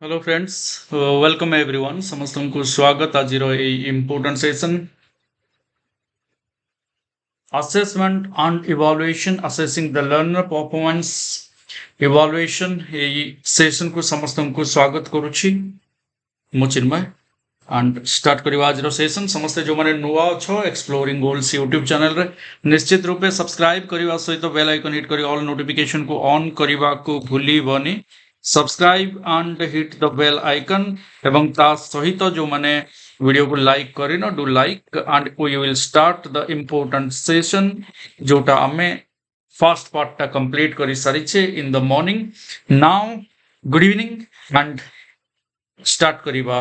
Hello friends, welcome everyone. समस्त को स्वागत आज important session assessment and evaluation assessing the learner performance evaluation. Session को समस्त को स्वागत करुछि मु चिन्मय एंड स्टार्ट करवा आज सेशन। समस्त जो माने नुआ अछो एक्सप्लोरिंग गोल्स यूट्यूब चैनल रे निश्चित रूपे सब्सक्राइब करने सहित बेल आइकन हिट करी ऑल नोटिफिकेशन को ऑन करने को भूलिबनी। Subscribe and hit the bell icon एवं ता सहित जो माने वीडियो को लाइक करिनो do like and we will start the important session जोटा आमे फर्स्ट पार्ट टा कंप्लीट करी सारिछे in the morning. Now good evening and start करिबा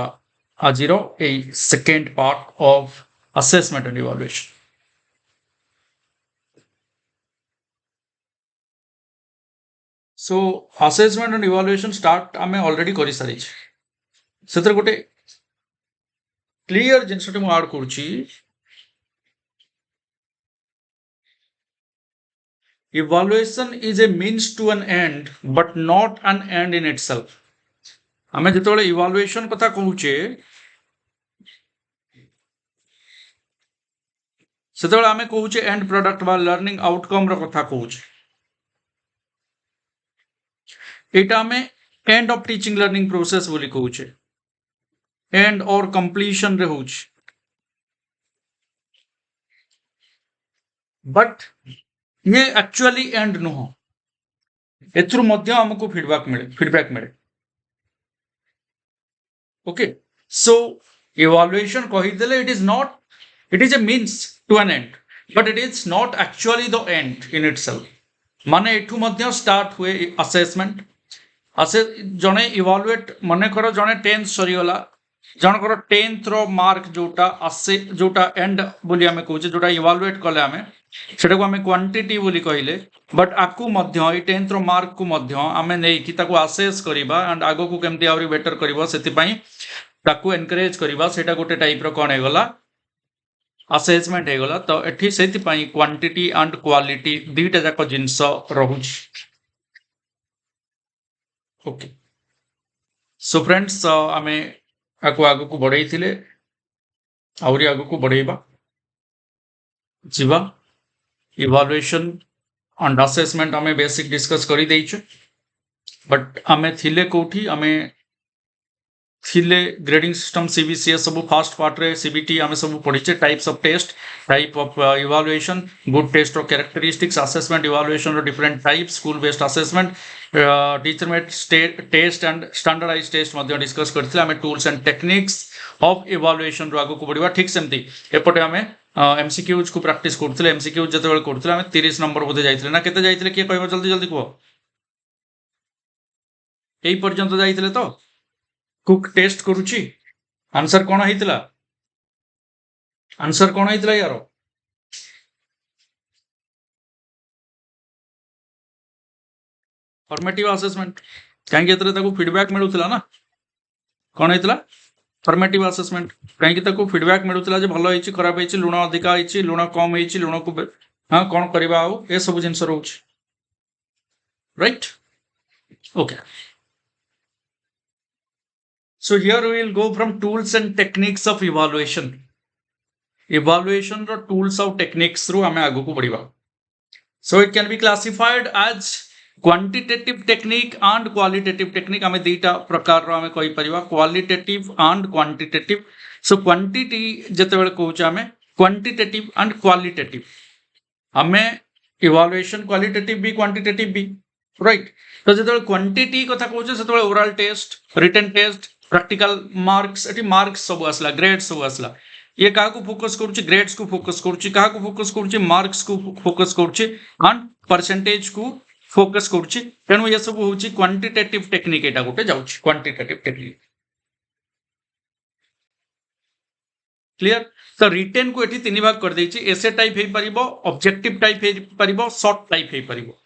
आजिरो ए second part of assessment and evaluation. So assessment and evaluation start आमे already करि सारी सेतर गोटे क्लियर जिनसटे मु ऐड करूची। Evaluation is a means to an end but not an end in itself. आमे जेतबेले इवैल्यूएशन कथा कहूचे सेतबेले आमे कहूचे एंड प्रोडक्ट बा लर्निंग आउटकम रो कथा कहूचे। एटा आमे end of teaching learning process बोली कहूचे, एंड और कंप्लीशन रे होउछ। बट ये एक्चुअली एंड नुह, एथुर मध्य हमको फीडबैक मिले। ओके, सो इवैल्यूएशन कहिदेले it is a means to an end but it is not actually the end in itself. माने एठू मध्य स्टार्ट हुए असेसमेंट। जने इवैल्यूएट मन कर जने 10th सरीगला जनकर 10th रो मार्क जोटा आसे जोटा एंड बोली आमे कहूचे जोटा इवैल्यूएट कले आमे सेटा को आमे क्वांटिटी बोली कहिले। But आकु Madhya A 10th row mark को मध्य आमे नै कि ताको असेस करिबा एंड आगो को केमती आउरी बेटर करिबा सेति पई ताको एनकरेज करिबा सेटा गोटे टाइप रो कोन हेगला असेसमेंट हेगला। तो एठी सेति पई क्वांटिटी एंड क्वालिटी दुईटा जाक जिंस रहुची। ओके, सो फ्रेंड्स आमे आको आगो को बढ़ाई थिले आउरी आगो को बढ़ाइबा जीवा। इवैल्यूएशन एंड असेसमेंट आमे बेसिक डिस्कस करी देइछु। बट आमे थिले कोठी आमे थिले ग्रेडिंग सिस्टम सीबीसीएस सब फास्ट पार्ट रे सीबीटी आमे सब पढिचे। Types of test, type of evaluation, good test और कैरेक्टरिस्टिक्स, असेसमेंट इवैल्यूएशन रो different types, school based assessment, teacher made test and standardize test मध्ये डिस्कस करथिले। आमे tools and techniques of evaluation रो आगो को बढ़िबा। ठीक सेमती एपटे आमे एमसीक्यूज को प्रैक्टिस करथिले। एमसीक्यूज जते बेल करथिले आमे 30 नंबर बोधे जाइथिले ना केते जाइथिले के कहबो जल्दी जल्दी को एई पर्यंत जाइथिले तो कुक टेस्ट करूची। आंसर कोन हितला यार फॉर्मेटिव असेसमेंट काहे एतरे ताको फीडबैक मिलुतला ना। कोन हितला फॉर्मेटिव असेसमेंट काहे ताको फीडबैक मिलुतला जे भलो हिची खराब हिची, लुण अधिका हिची, लुण कम हिची, लुण को हां कोन करबा आ ए सब जिंस रहउची। Right, okay. So here we will go from tools and techniques of evaluation. Evaluation ro tools और techniques रो हमें आगो को बढ़िबा। So it can be classified as quantitative technique and qualitative technique। हमें दीटा प्रकार रो हमें कहि परिबा qualitative and quantitative। So quantity जते बेले कहूचा हमें quantitative and qualitative। हमें evaluation qualitative भी quantitative भी राइट। तो जते क्वांटिटी कथा कहूचे सेते oral test, written test, practical marks एटी मार्क्स सब आसला, ग्रेड्स सब आसला। ये काहा को फोकस करूची ग्रेड्स को फोकस करूची, काहा को फोकस करूची मार्क्स को फोकस करूची एंड परसेंटेज को फोकस करूची। तेनु ये सब होची क्वांटिटेटिव टेक्निक। एटा गोटे जाउची क्वांटिटेटिव टेक्निक। क्लियर। तो रिटेन को एठी तीन भाग कर देछि। एसे टाइप हे परिबो, ऑब्जेक्टिव टाइप हे परिबो, शॉर्ट टाइप हे परिबो।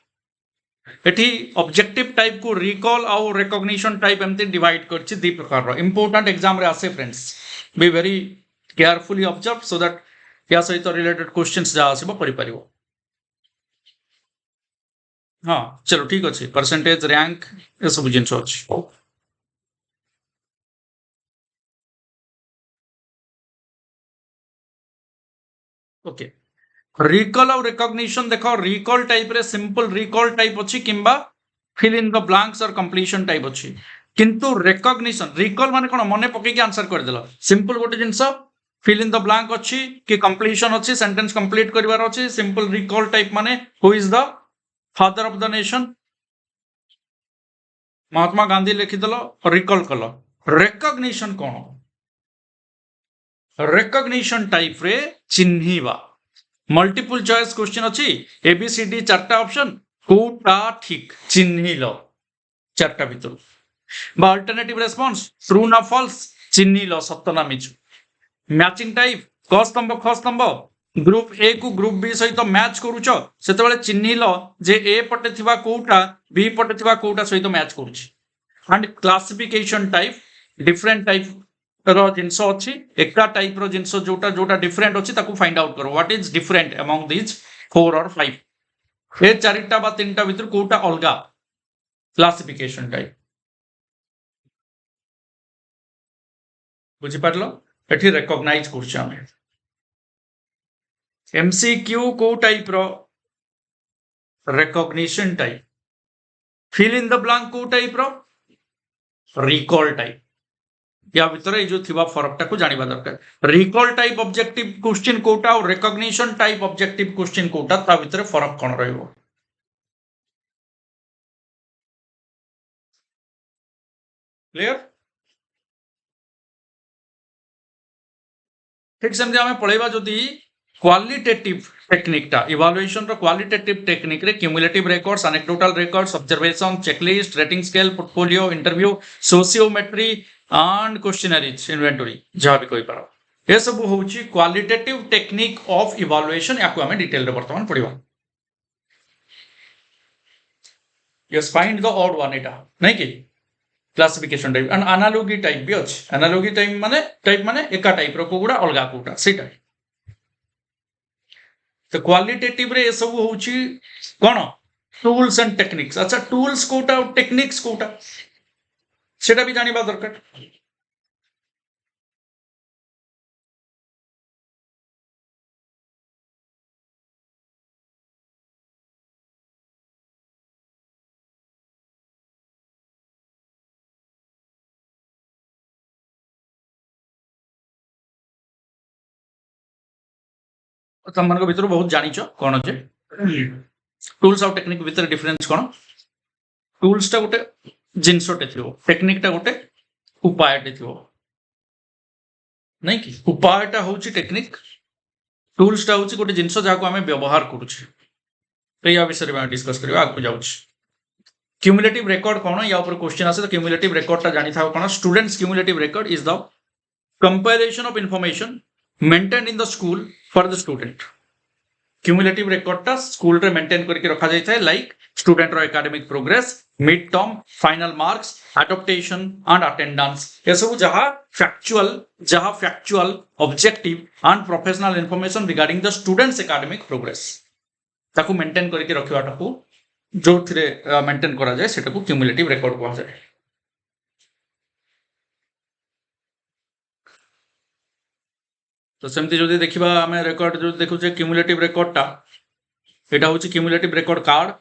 एठी ऑब्जेक्टिव टाइप को रिकॉल और रिकॉग्निशन टाइप एमती डिवाइड करछि दी प्रकार रो। इंपोर्टेंट एग्जाम रे आसे friends, be very carefully observe so that या सहित रिलेटेड क्वेश्चंस जा आसीबो परि परिबो। हां चलो ठीक अछि, परसेंटेज रैंक ए सब जिंस अछि। ओके रिकॉल और रिकॉग्निशन देखो रिकॉल टाइप रे सिंपल रिकॉल टाइप अछि किंबा फिल इन द ब्लैंक्स और कंप्लीशन टाइप अछि किंतु रिकॉग्निशन रिकॉल माने कोन मने पके के आंसर कर देलो सिंपल गोटे जिंस फिल इन द ब्लैंक अछि कि कंप्लीशन अछि सेंटेंस कंप्लीट करिवार अछि सिंपल रिकॉल टाइप माने who is the father of the nation Mahatma Gandhi लिखिदेल रिकॉल कल रिकॉग्निशन कौन रिकॉग्निशन टाइप रे चिन्हिबा मल्टीपल चॉइस क्वेश्चन अच्छी एबीसीडी चार्टा ऑप्शन कोटा ठीक चिन्हिल चार्टा भितर बा अल्टरनेटिव रेस्पॉन्स ट्रू ना फॉल्स चिन्हिल सत्य ना मिछ मैचिंग टाइप क स्तंभ ख स्तंभ ग्रुप ए को ग्रुप बी सहित मैच करूछ सेतेबेले चिन्हिल जे ए पटे थिबा कोटा बी पटे थिबा कोटा सहित मैच करूछ and classification type different type रो जिंस अच्छी एका टाइप रो जिंस जोटा जोटा डिफरेंट अच्छी ताकू फाइंड आउट करो what is different among this 4 और 5 ए चारिटा बा तीनटा भितर कोटा अलगा क्लासिफिकेशन टाइप बुझी पारलो एठी रिकॉग्नाइज करछ हम एमसीक्यू को टाइप रो recognition type fill in the blank को टाइप रो रिकॉल टाइप या भितर जो थिबा फरकटा को जानिबा दरकार रिकॉल टाइप ऑब्जेक्टिव क्वेश्चन कोटा और रिकॉग्निशन टाइप ऑब्जेक्टिव क्वेश्चन कोटा ता भितर फरक कोन रहइबो क्लियर ठीक सेमती आमे पढेबा जदी क्वालिटेटिव टेक्निक टा इवैल्यूएशन रो क्वालिटेटिव टेक्निक रे cumulative records anecdotal records observation checklist rating scale portfolio interview sociometry and questionnaires inventory जहाँ भी कोई पारो ये सब होची क्वालिटेटिव टेक्निक ऑफ इवैल्यूएशन याकू हमें डिटेल रे वर्तमान पढिबा yes find the odd one एटा नहीं कि classification type and analogy type भी अछि एनालॉजी टाइप माने एका टाइप रो कोगुडा अलगा कोटा सेटा तो क्वालिटेटिव रे ये सब होची कोन टूल्स एंड टेक्निक्स अच्छा टूल्स कोटा और टेक्निक्स कोटा सेटा भी जानिबा दरकार तुम मन भीतर बहुत जानिछ कोन जे टूल्स और टेक्निक भीतर डिफरेंस कोन टूल्स टा गोटे जिनसटे थियो टेक्निक टा गोटे उपायटे थियो नहीं कि उपायटा होची टेक्निक टूल्स टा होची गोटे जिनस जाको हमें व्यवहार करूछ तो या विषय में डिस्कस करबा आगु जाउछ क्यूमुलेटिव रिकॉर्ड कोन या ऊपर क्वेश्चन आसे तो क्यूमुलेटिव रिकॉर्ड टा जानि थाओ कोन students cumulative record is the compilation of information maintained in the school for the student cumulative record टा स्कूल रे मेंटेन करके रखा जाय थाए लाइक स्टूडेंट रो academic progress mid term final marks adaptation and attendance ये सब जहां factual objective and professional information regarding the students academic progress ताकू मेंटेन करके रखवाटाकू जो थिरे मेंटेन करा जाय सेटाकू क्यूमुलेटिव रिकॉर्ड कहा जाय तो सेमती जदि देखिबा हमें रिकॉर्ड जो देखुचे क्यूमुलेटिव रिकॉर्ड टा एटा होची क्यूमुलेटिव रिकॉर्ड कार्ड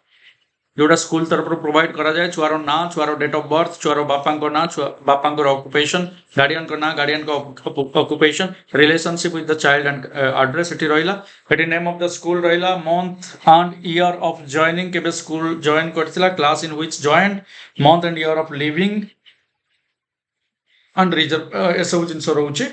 जोड़ा स्कूल तरफ प्रोवाइड करा जाए छुआर ना छुआर डेट ऑफ बर्थ छुआर बापा ना बापा ऑक्युपेशन गार्डियन ना guardian occupation relationship with the child and address एटी रहिला एटी नेम ऑफ द स्कूल रहिला month and year of joining केबे स्कूल जॉइन करथिला class in which joined month and year of leaving and reserve ए सब जिंस रहउची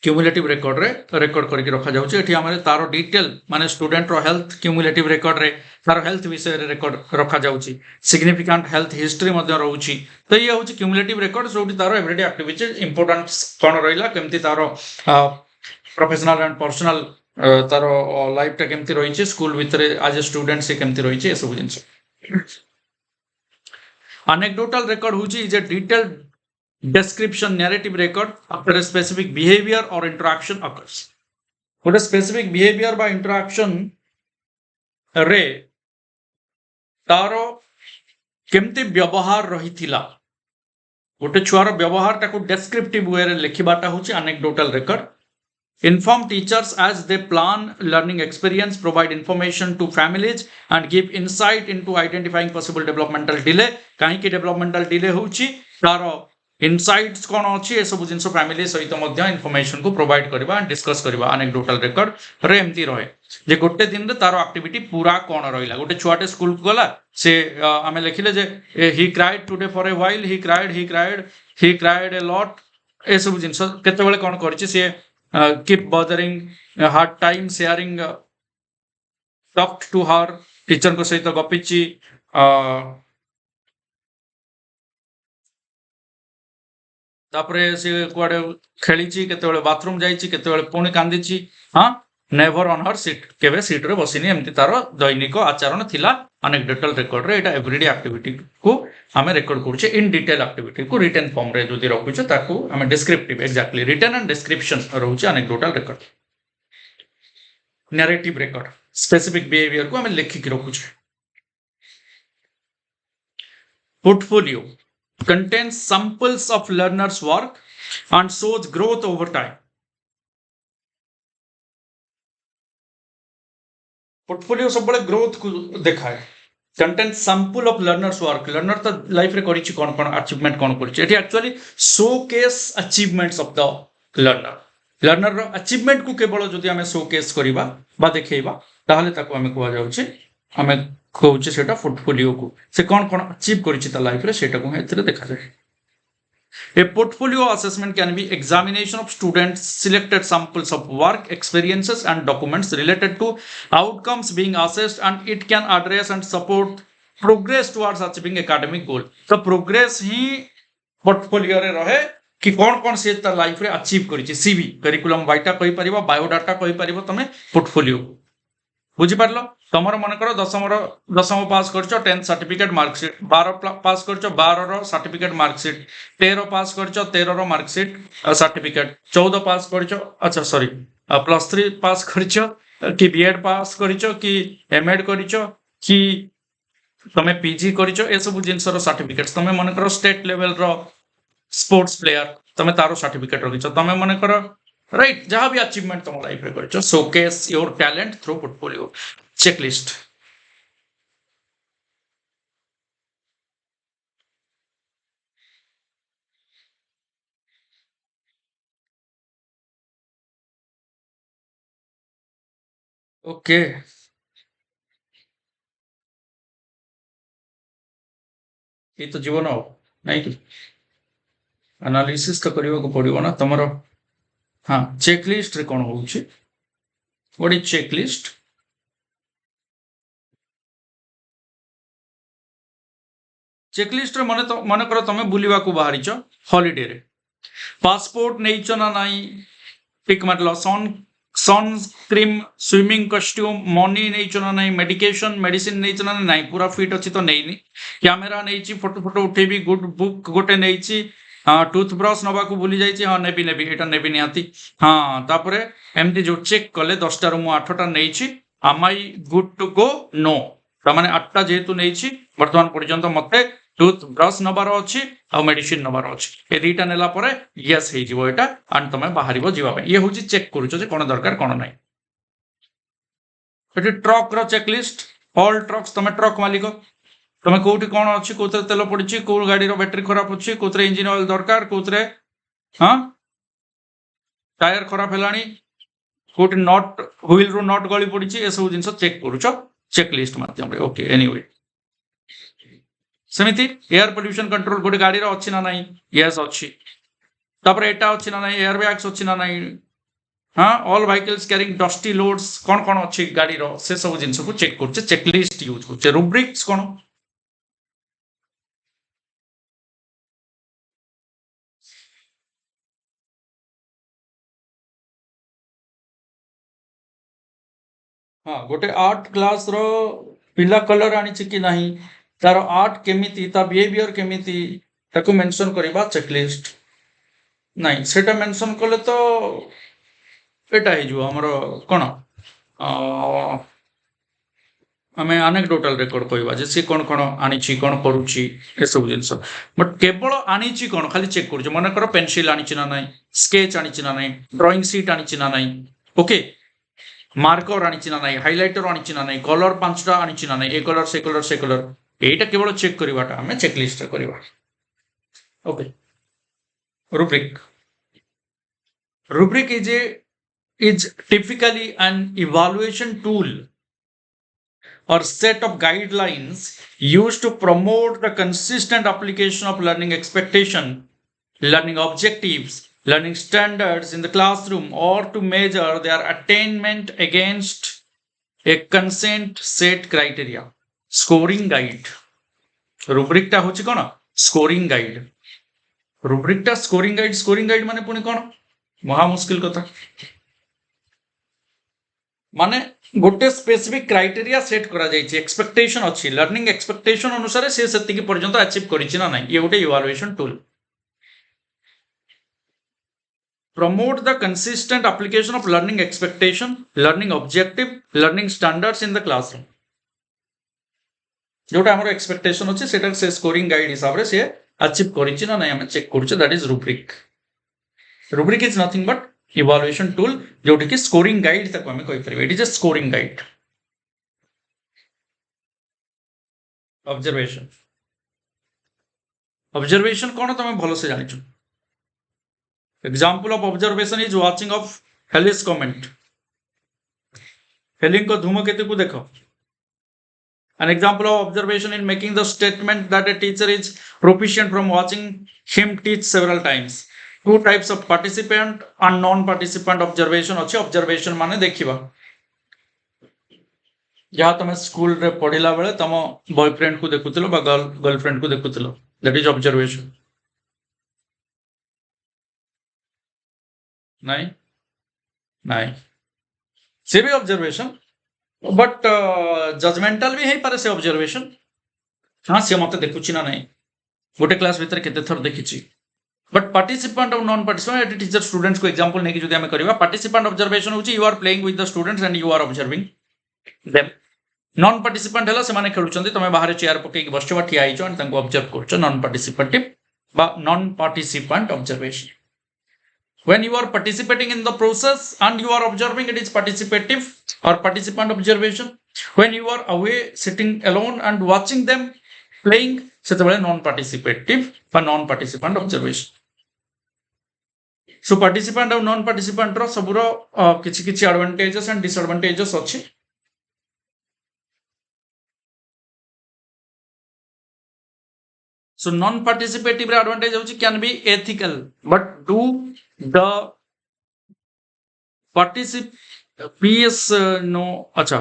क्यूमुलेटिव रिकॉर्ड रे रिकॉर्ड करके रखा जाउचे एठी हमरे तारो डिटेल माने स्टूडेंट रो हेल्थ क्यूमुलेटिव रिकॉर्ड रे तारो हेल्थ विषय रे रिकॉर्ड रखा जाउची सिग्निफिकेंट हेल्थ हिस्ट्री मध्ये रहउची तो ये होची क्यूमुलेटिव रिकॉर्ड जोटी तारो एवरीडे एक्टिविटी इंपोर्टेंस कोन रहिला केमती तारो प्रोफेशनल एंड पर्सनल तारो लाइफ टा केमती रहिची स्कूल भीतर एज ए स्टूडेंट से केमती रहिची ए सब जिंस एनेक्डोटल रिकॉर्ड होची is a detailed description narrative record after a specific behavior or interaction occurs what a specific behavior by interaction रे तारो केमती व्यवहार रहिथिला गोटे छुआर व्यवहार टाको डेस्क्रिप्टिव वे रे लिखिबाटा होची anecdotal record Inform teachers as they plan learning experience, provide information to families, and give insight into identifying possible developmental delay. कहीं developmental delay होची तारो insights कौन अच्छी ये सब जिनसो family सहित मध्य information को provide करिबा and discuss करिबा anecdotal record रे एमती रहे जे गोटे दिन रे तारो activity पूरा कौन रहिला गोटे छुआटे स्कूल को गला से आमे लिखिले जे he cried today for a while, he cried a lot ए सब जिनसो केते बेले कौन करछि से keep bothering hard time sharing talked to her teacher को सहित गपिची तापरे से कुआडे खेलीची केतेबेले बाथरूम जाईची केतेबेले पुणी कांदीची हां नेवर ऑन हर सीट केबे सीट रे बसिनी एमती तारो दैनिक आचरण थिला anecdotal record रे एटा एवरीडे एक्टिविटी को हमें रेकॉर्ड करछे इन डिटेल एक्टिविटी को रिटन फॉर्म रे जदि रखुछे ताको हमें descriptive exactly written and description रहउछे anecdotal record narrative record specific behaviour को हमें लिखि के रखुछे portfolio contains samples of learners work and shows growth over time portfolio सब बड़े ग्रोथ को देखाए content sample of learners work learner तो लाइफ रे करिछि कोन कोन अचीवमेंट कोन करिछि एठी actually showcase achievements of the learner रो अचीवमेंट को केवल जदि हमें शोकेस करिबा बा देखैबा ताहले ताको हमें कहवा जाउछि हमें कहउछि सेटा पोर्टफोलियो को से कोन कोन अचीव करिछि त लाइफ रे सेटा को एथिरे देखा जाय A portfolio assessment can be examination of students' selected samples of work, experiences, and documents related to outcomes being assessed, and it can address and support progress towards achieving academic goal. So progress he portfolio रे रहे कि कौन से तर life रे achieve करिछि CV curriculum वाइटा कहि परिबा biodata कहि परिबो तमे पोर्टफोलियो बुझी पारलो तमर मन कर दशम पास करछो 10 सर्टिफिकेट मार्कशीट 12 पास करछो 12 रो सर्टिफिकेट मार्कशीट 13 पास करछो 13 रो मार्कशीट सर्टिफिकेट 14 पास करछो अच्छा सॉरी +3 पास करछो कि B.Ed पास करछो कि M.Ed करछो कि तमे पीजी करछो ए सब जिंस रो सर्टिफिकेट्स तमे मन कर स्टेट लेवल रो स्पोर्ट्स प्लेयर तमे तारो सर्टिफिकेट रखिछो तमे मन कर राइट जहां भी अचीवमेंट तुम लाइफ रे करछो showcase your talent through portfolio checklist okay ये तो जीवन हो नहीं कि एनालिसिस तो करियो को पड़ियो ना तमरो हाँ चेकलिस्ट रे कोन होउछि व्हाट इज चेकलिस्ट चेकलिस्ट रे मन कर तमे बुलिवा को बाहरिछ हॉलिडे रे पासपोर्ट नेइछ ना नाही टिक मतलब सनस्क्रीन स्विमिंग कॉस्ट्यूम मनी नेइछ ना नाही मेडिकेशन मेडिसिन नेइछ ना नाही पूरा फिट अछि तो नेइनी कैमरा नेइछि फोटो फोटो उठेबी गुड बुक गोटे नेइछि टूथब्रश नबा को भूली जाइछि हां नेबी एटा नेबी निहाती हां तापरे एमती जो चेक कले 10 टा रु मु 8 टा नेइछि am I good to go no त माने 8 टा जेतु नेइछि वर्तमान पर्यंत मते टूथब्रश नबार अछि आ मेडिसिन नबार अछि ए दुईटा नेला परे यस हे जिवो एटा एंड तमे बाहरिबो जीवा पे ये होछि चेक करूछो जे कोन दरकार कोन नै एटी ट्रक रो चेकलिस्ट ऑल ट्रक्स तमे ट्रक मालिक तमे कोठी कोन अछि कोतरे तेल पड़िछि को गाड़ी रो बैटरी खराब अछि कोतरे इंजन ऑयल दरकार कोतरे हां टायर खराब हेलानी कोठी नट व्हील रो नट गली पड़िछि ए सब जिंस चेक करूछो चेकलिस्ट माध्यम रे ओके एनीवे समिति एयर पोल्यूशन कंट्रोल गोटे गाड़ी रो अछि ना नाही यस अछि तापर एटा अछि ना नाही एयर बैग्स अछि ना नाही हां all vehicles carrying dusty loads कोन कोन अछि गाड़ी रो से सब जिंस को चेक करछे चेकलिस्ट यूज करछे रुब्रिक्स कोन हाँ गोटे आर्ट क्लास रो पिला कलर आनी कि नहीं तार आर्ट केमिति ता बिहेवियर केमिति ताको मेंशन करबा चेकलिस्ट नहीं सेटा मेंशन कले तो एटा हे जो हमरो कोन आम आनेक्डोटाल रेकर्ड कहवा जे सी कौन कौन आनी कौन करुच्ची ए सब जिनस बट केवल आनी कौन खाली चेक कर मन कर पेनसिल आनी ना ना स्केच आनी ना ना ड्रॉइंग सीट आनी ना ना ओके मार्कर आनी ना ना हाइलाइटर आनी ना ना कलर 5टा आनी ना ना ए कलर से कलर से कलर एटा केवल चेक करवाटा आम चेकलिस्ट करवा okay rubric rubric is typically an evaluation tool or set of guidelines used to promote the consistent application of learning expectation, learning objectives, learning standards in the classroom, or to measure their attainment against a consent set criteria. Scoring guide. Rubric टा होची कोन? Scoring guide. Rubric टा scoring guide माने पुणी कोन? महा मुश्किल कथा. माने गोटे स्पेसिफिक क्राइटेरिया सेट करा जायछि एक्सपेक्टेशन अछि लर्निंग एक्सपेक्टेशन अनुसार से सेतिकी पर्यंत अचीव करिछि ना नाही ये गोटे evaluation tool promote the consistent application of learning expectation learning objective learning standards in the classroom जोटा हमर एक्सपेक्टेशन अछि सेटा से स्कोरिंग गाइड हिसाब रे से अचीव करिछि ना नाही हम चेक करछु that is rubric is nothing but evaluation tool जोटी कि स्कोरिंग गाइड तक हमें कहि परिबे it is a scoring guide observation कोन तमे भलो से जानि छु example of observation is watching of Halley's comet हेलिंग को धूमकेतु को देखो an example of observation in making the statement that a teacher is proficient from watching him teach several times two types of participant and non-participant observation अच्छे observation माने देखिबा जहाँ तुम स्कूल रे पढ़िला बेले तुम बॉयफ्रेंड को देखुथिलो बा गर्लफ्रेंड को देखुथिलो दैट इज ऑब्जर्वेशन नहीं नहीं से भी ऑब्जर्वेशन बट जजमेंटल भी है पारे से ऑब्जर्वेशन हाँ से मते देखुची ना नहीं गोटे क्लास भीतर केते थर देखिची बट पार्टिसिपेंट और नॉन पार्टिसिपेंट टीचर स्टूडेंट्स को एग्जांपल नहीं कि जदि हमें करबा पार्टिसिपेंट ऑब्जर्वेशन होची you are playing with the students and you are observing them non participant हला से माने खेलुचंती तमे बाहर चेयर पके कि बसचो ठिया आइचो एंड तंको ऑब्जर्व करचो नॉन पार्टिसिपेटिव बा non participant observation when you are participating in the process and you are observing it is participative or participant observation when you are away sitting alone and watching them playing setebale non participative or non participant observation so participant and non participant ro सबुरो किछि किछि advantages and disadvantages अछि so non participative रे advantage होछि can be ethical but do the participants know अच्छा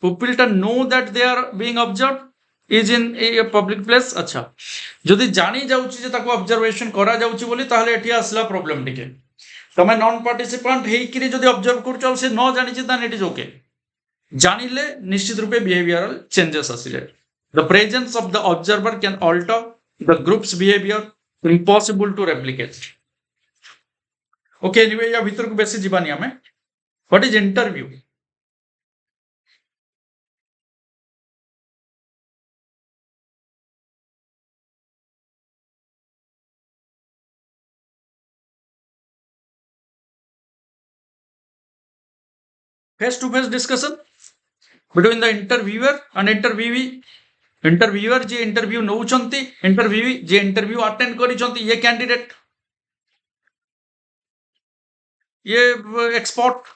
pupil to know that they are being observed is in a public place अच्छा जदि जानी जाउची जे ताको ऑब्जर्वेशन करा जाउची बोली ताहले एठी आसला प्रॉब्लम टिके तमे नॉन पार्टिसिपेंट हेई कि जदि ऑब्जर्व करचो से न जानी छि तान इट इज ओके जानिले निश्चित रूपे बिहेवियरल चेंजेस आसिले the presence of the observer can alter the group's behavior impossible to replicate okay anyway या भीतर को बेसी जीवानी हमें what is interview face to face discussion between the interviewer and interviewee interviewer जे इंटरव्यू नौचंती interviewee जे interview attend करिसंती ये कैंडिडेट ये expert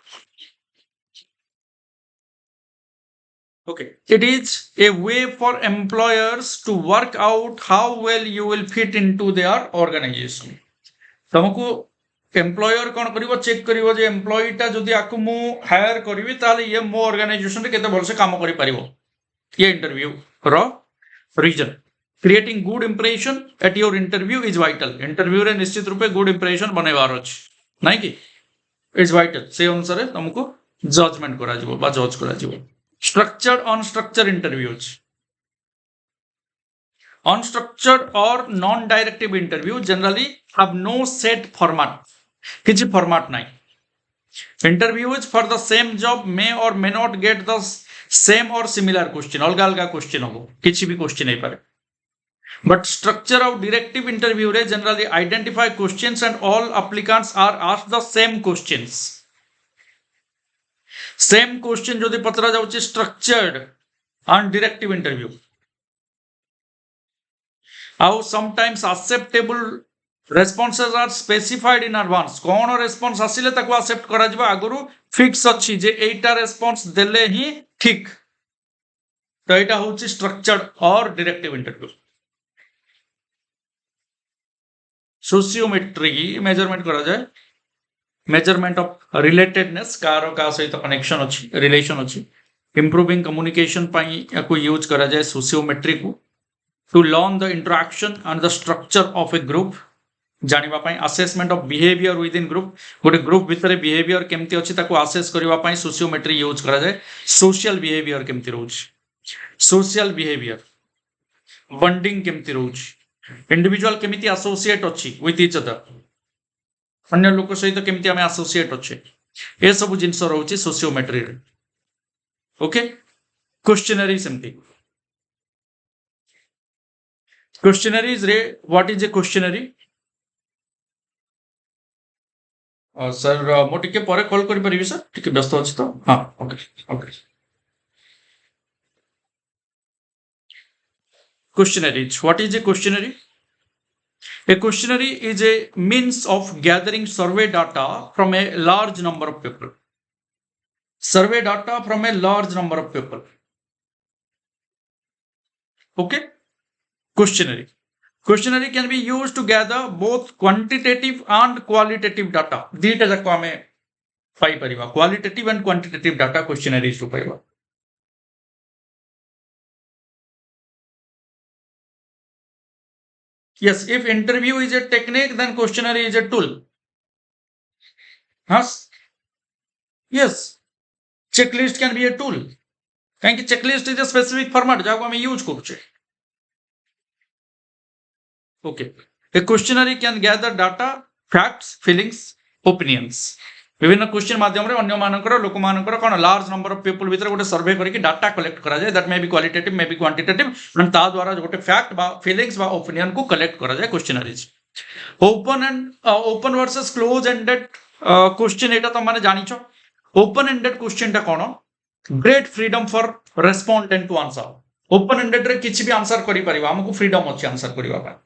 okay it is a way for employers to work out how well you will fit into their organization तुमको employer कौन करिवो check करिवो जे employee टा जदि आकु मु हायर करबी ताले ये मो ऑर्गेनाइजेशन रे केते भलसे काम करि परिवो ये इंटरव्यू रो reason creating good impression at your interview is vital interview रे निश्चित रूपे गुड इंप्रेशन बनेबार अछि नाही कि इज वाइटल से अनुसार तुमको जजमेंट करा जिवो बा जज करा जिवो structured unstructured interviews unstructured or non-directive interview generally have no set format किसी format नहीं interviews for the same job may or may not get the same और सिमिलर क्वेश्चन अलग अलग क्वेश्चन हम किसी भी क्वेश्चन नहीं पारे but structure of directive interview रे generally identify questions and all applicants are asked the same questions same question जदि पचरा जाउची स्ट्रक्चर्ड एंड डायरेक्टिव इंटरव्यू आउ sometimes acceptable responses are specified in advance कौन रेस्पॉन्स आसिले ताको एक्सेप्ट करा जिबा आगुरु फिक्स अछि जे एटा रेस्पॉन्स देले ही ठीक तो एटा होची स्ट्रक्चर्ड और डायरेक्टिव इंटरव्यू सोशियोमेट्री मेजरमेंट करा जाए मेजरमेंट ऑफ रिलेटेडनेस कार का सहित कनेक्शन अछि रिलेशन अछि इंप्रूविंग कम्युनिकेशन पई याको यूज करा जाए सोशियोमेट्री को to learn the interaction and the structure of a group जानिबा पई assessment of behaviour within group गोटे ग्रुप भितर बिहेवियर केमती अछि ताको असेस करबा पई सोशियोमेट्री यूज करा जाए सोशल बिहेवियर केमती रहउछि सोशल बिहेवियर बॉन्डिंग केमती रहउछि इंडिविजुअल केमिति एसोसिएट अछि विथ ईच अदर अन्य लोक सहित केमती आम एसोसिएट अच्छे ये सब जिनस रोचे सोशियोमेट्री ओके क्वेश्चनरी सेमती क्वेश्चनरीज रे what is a questionnaire sir मो टिके परे कॉल करि परिबे सर टिके व्यस्त अछि तो हां okay okay questionnaires what is a questionnaire A questionnaire is a means of gathering survey data from a large number of people. Survey data from a large number of people. Okay? Questionnaire. Questionnaire can be used to gather both quantitative and qualitative data. Dita jako ame pai pariba. Qualitative and quantitative data questionnaire is to paiba. Yes, if interview is a technique, then questionnaire is a tool. Yes. Yes. Checklist can be a tool. Thank you. Checklist is a specific format jaako ame use koruche. Okay. A questionnaire can gather data, facts, feelings, opinions. विभिन्न question माध्यम रे अन्य मानकर लोक मानकर कोन large number of people भीतर गोटे सर्वे करके डाटा कलेक्ट करा जाए that may be qualitative may be quantitative and ता द्वारा गोटे फैक्ट बा फीलिंग्स बा ओपिनियन को कलेक्ट करा जाए questionnaires open versus close ended question एटा त माने जानिछो ओपन एंडेड क्वेश्चन टा कोन great freedom for respondent to answer open ended रे किछि भी आंसर करि परिबा हमको फ्रीडम अछि आंसर करिबा पा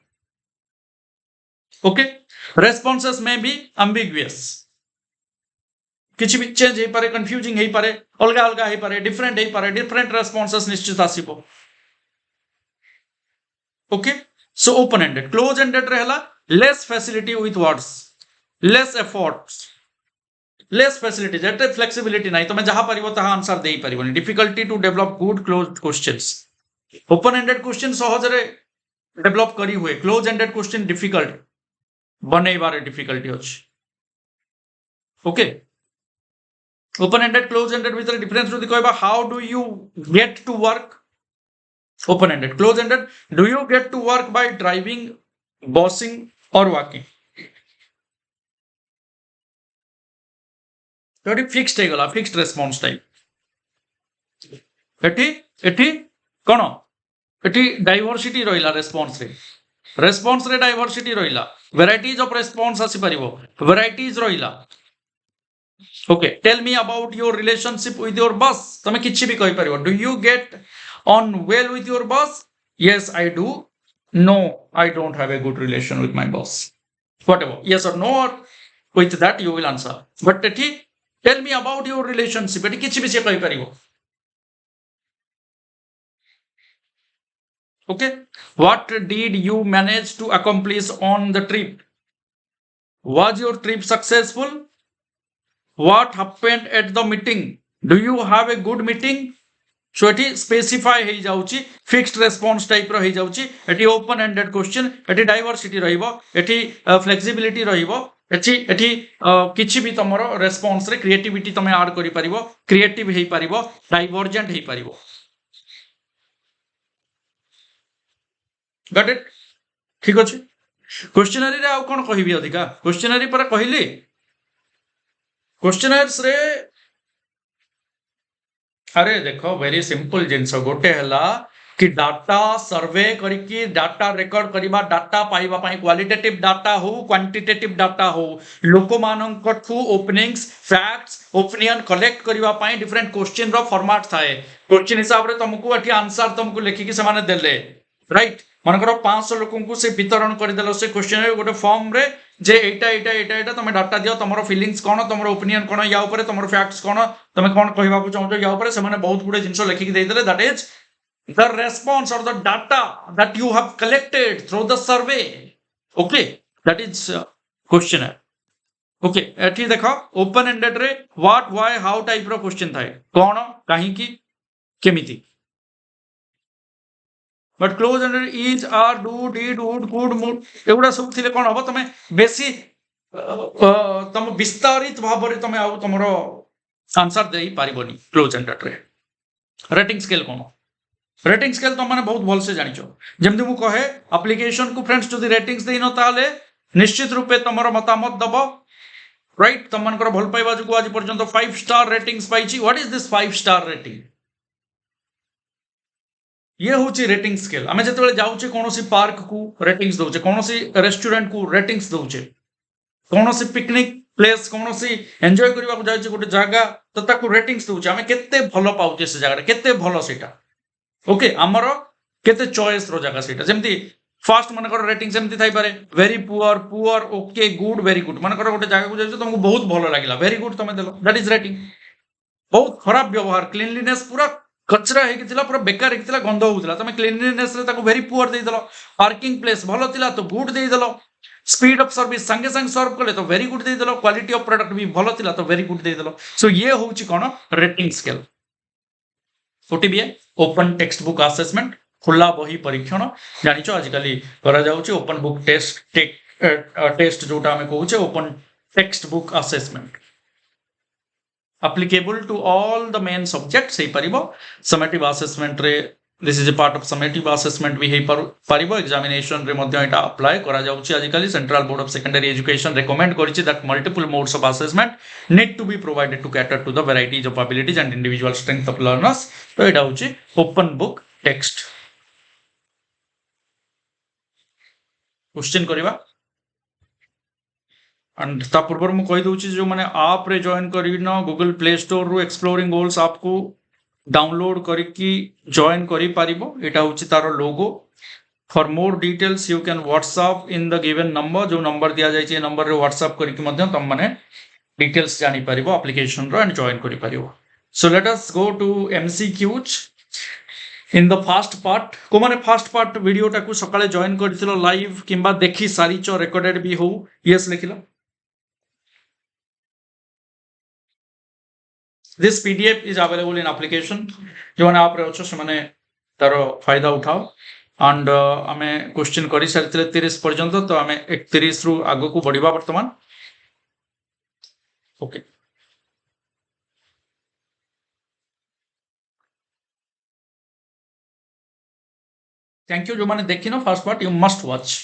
okay responses may be ambiguous किछि भी चेंज हे पारे कंफ्यूजिंग हे पारे अलगा अलगा हे पारे डिफरेंट रेस्पॉन्सेस निश्चित आसीबो okay so open ended close ended रहला less facility with words less efforts less facility जेते फ्लेक्सिबिलिटी नाही तमे जहा परिबो तहा आंसर देई परिबोनी difficulty to develop good close questions open ended question सहज रे डेवलप करी हुए क्लोज एंडेड क्वेश्चन डिफिकल्ट बनै बारे डिफिकल्टी अछि okay open ended close ended with the difference to the कहबा how do you get to work open ended close ended do you get to work by driving bossing or walking एटी fixed हे गला fixed response type एटी कोन एटी diversity रहिला response रे diversity रहिला वैराइटीज ऑफ रेस्पॉन्स आसी परिबो वैराइटीज रहिला Okay, tell me about your relationship with your boss. तमे किछि भी कहि परिबो. Do you get on well with your boss? Yes, I do. No, I don't have a good relation with my boss. Whatever. Yes or no, or with that you will answer. But tell me about your relationship. Eighty किछि भी से कहि परिबो. Okay. What did you manage to accomplish on the trip? Was your trip successful? What happened at the meeting? Do you have a good meeting? So एटी specify हे जाउची fixed response type रो हे जाउची एटी ओपन एंडेड क्वेश्चन एटी diversity रहिबो एटी फ्लेक्सिबिलिटी रहिबो एटी किछि भी तमरो रेस्पॉन्स रे क्रिएटिविटी तमे ऐड करि परिबो क्रिएटिव हे परिबो डाइवर्जेंट हे परिबो गॉट इट ठीक अछि क्वेश्चनरी रे आ कोन कहिबी अधिका क्वेश्चनरी पर कहिली क्वेश्चनर्स रे अरे देखो वेरी सिंपल जिनस गोटे है कि डाटा सर्वे करके डाटा रेकर्ड करवा डाटा पाइबा क्वालिटेटिव डाटा हो क्वांटिटेटिव डाटा हो लोक मानू ओपनिंग्स फैक्ट्स ओपिनियन कलेक्ट करने डिफरेंट क्वेश्चन रो फॉर्मेट थाए क्वेश्चन हिसाब से तुमको ये आंसर तुमको लिखिकी से देले राइट मनकर 500 लोक से वितरण करदेल से क्वेश्चन गोटे फॉर्म रे जे एटा एटा एटा एटा तुम डाटा दियो तुम फिलिंग्स कौन तुम ओपिनियन कौन या तुम फैक्ट्स कौन तुम कौन कहवाक चाहो या बहुत गुड़े जिन लिखिकी देदेले that is the response or the data that you have collected through the survey. Okay, that is questionnaire. Okay, एठी देखो ओपन एंडेड रे व्हाट व्हाई हाउ टाइप रो क्वेश्चन थाए कौन कहीं की केमिति but close ended is are do did would could मुड एगुडा सब थिले कोन हबो तमे बेसी तम विस्तारित भाव रे तमे आउ तमरो आंसर देई पारिबोनी क्लोज एंडेड रे रेटिंग स्केल कोन रेटिंग स्केल तुम मैंने बहुत भलसे जान जमी मुझे कहे एप्लिकेशन को फ्रेंड्स जदि रेटिंग्स देन ताले निश्चित रूपे तुम मतामत दब राइट तुम मन भल पाइबा जो आज पर्यंत 5 star ratings pi what is this 5 star rating ये हूँ रेटिंग स्केल आम जो जाऊे कौन पार्क को रेटिंग्स दौचे कौन रेस्टोरेंट को रेटिंग्स दौचे कौन पिकनिक प्लेस कौन एंजॉय करने जाऊे गोटे जगह तो ताकू रेटिंग्स दौचे आम के भल पाचे से जगह के भल से ओके आमर केते चॉइस रो जगह सेटा जेमती फर्स्ट मनकर रेटिंग सेमती थाई पारे very poor poor okay good very good मनकर गोटे जगह को जाइछो तुमको बहुत भलो लागिला वेरी गुड तमे देलो दैट इज रेटिंग बहुत खराब व्यवहार क्लीनलीनेस पूरा कचरा हेकि थिला पूरा बेकार हेकि थिला गंध होउथिला तमे क्लीनलीनेस रे ताको वेरी पुअर देई देलो पार्किंग प्लेस भलो थिला तो गुड देई देलो स्पीड ऑफ सर्विस संगे संग सर्व कले तो वेरी गुड देई देलो क्वालिटी ऑफ प्रोडक्ट भी भलो थिला तो वेरी गुड देई देलो सो ये होउची कोन rating scale OTBA open text book assessment खुला बही परीक्षण जानिछ आजिकली करा जाउची ओपन बुक टेस्ट जोटा हमें कहूचे open text book assessment applicable to all the main subjects हे परिबो समेटिव असेसमेंट रे this is a part of summative assessment भी हे परिबो एग्जामिनेशन रे मध्ये एटा अप्लाई करा जाउची आजिकली Central Board of Secondary Education recommend करिछि that multiple modes of assessment need to be provided to cater to the varieties of abilities and individual strength of learners तो एटा होची ओपन बुक टेक्स्ट क्वेश्चन करिवा and ता पूर्व मु कहि दउची जो माने आप रे जॉइन करिनो गूगल प्ले स्टोर रु एक्सप्लोरिंग गोल्स आपको डाउनलोड करके जॉइन करि पारिबो एटा होची तारो logo for more details you can WhatsApp in the given number जो नंबर दिया जाय छै नंबर रे व्हाट्सएप करके मध्य तुम माने डिटेल्स जानि पारिबो एप्लीकेशन रो एंड जॉइन करि पारिबो so let us go to MCQs in the first part को माने फर्स्ट पार्ट वीडियो टाकू सकाळे जॉइन करथिलो लाइव किंबा देखि सारिचो रिकॉर्डेड भी हो yes लिखिलो this pdf is available in application जो माने आप रहछो से माने तारो फायदा उठाओ एंड आमे क्वेश्चन करि सारथिले 30 पर्यंत तो आमे 31 रु आगो को बढ़िबा वर्तमान ओके थैंक यू जो माने देखिनो first part you must watch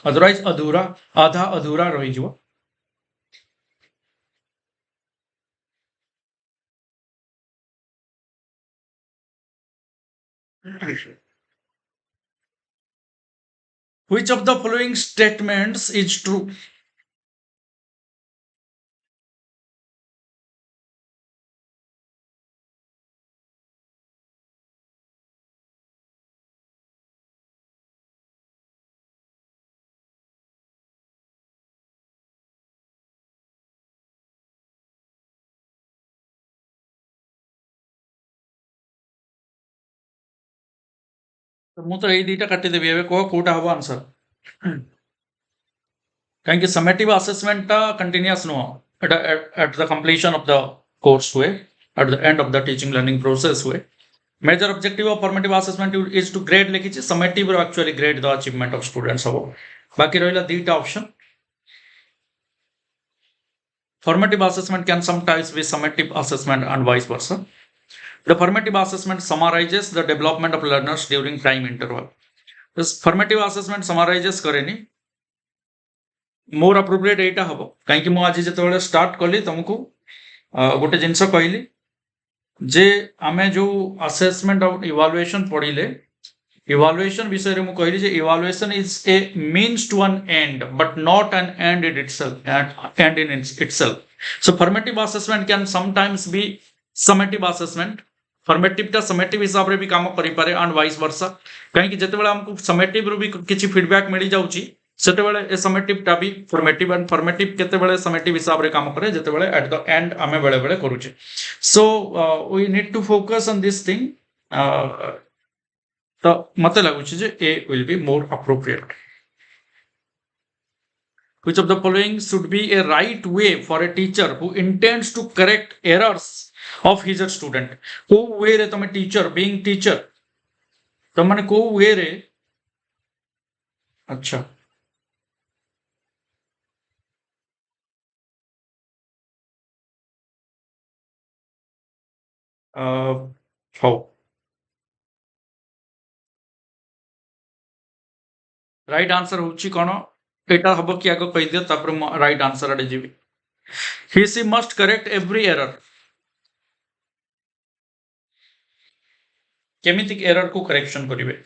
otherwise अधूरा आधा अधूरा रहि जो Which of the following statements is true? तो मु तो यही दीटा काटी देबी एबे को कोटा हबो आंसर कहीं समेटिव असेसमेंट कंटिन्यूअस नो at the completion of the course way at the end of the teaching learning process way major objective of formative assessment is to grade लिखी summative रो actually grade the achievement of students हबो बाकी रहिला दीटा option formative assessment can sometimes be summative assessment and vice versa. The formative assessment summarizes the development of learners during time interval. This formative assessment summarizes करेनी more appropriate एटा हबो काहे कि मु आज जेतेबेले स्टार्ट कली तुमको गोटे जिंस कहली जे आमे जो असेसमेंट और इवालुएशन पढ़िले इवालुएशन विषय रे मु कहली जे evaluation is a means to an end but not an end in itself so formative assessment can sometimes be summative assessment formative टा summative हिसाब रे भी काम करि पारे एंड वाइस वर्सा कहीं कि जते बेला हमको summative रो भी किछि फीडबैक मिली जाउची सेते बेले ए summative टा भी formative एंड formative केते बेले summative हिसाब रे काम करे जते बेले एट द एंड आमे बेले बेले करूचे so we need to focus on this thing तो मते लागुची जे A will be more appropriate. Which of the following should be a right way for a teacher who intends to correct errors of his student? को way रे तमे teacher being teacher तो माने को way रे अच्छा how right answer होची कोन एटा हबो कि आगो कहि दियो तापर राइट आंसर आडे जीवी he she must correct every error केमितिक एरर को करेक्शन करिवे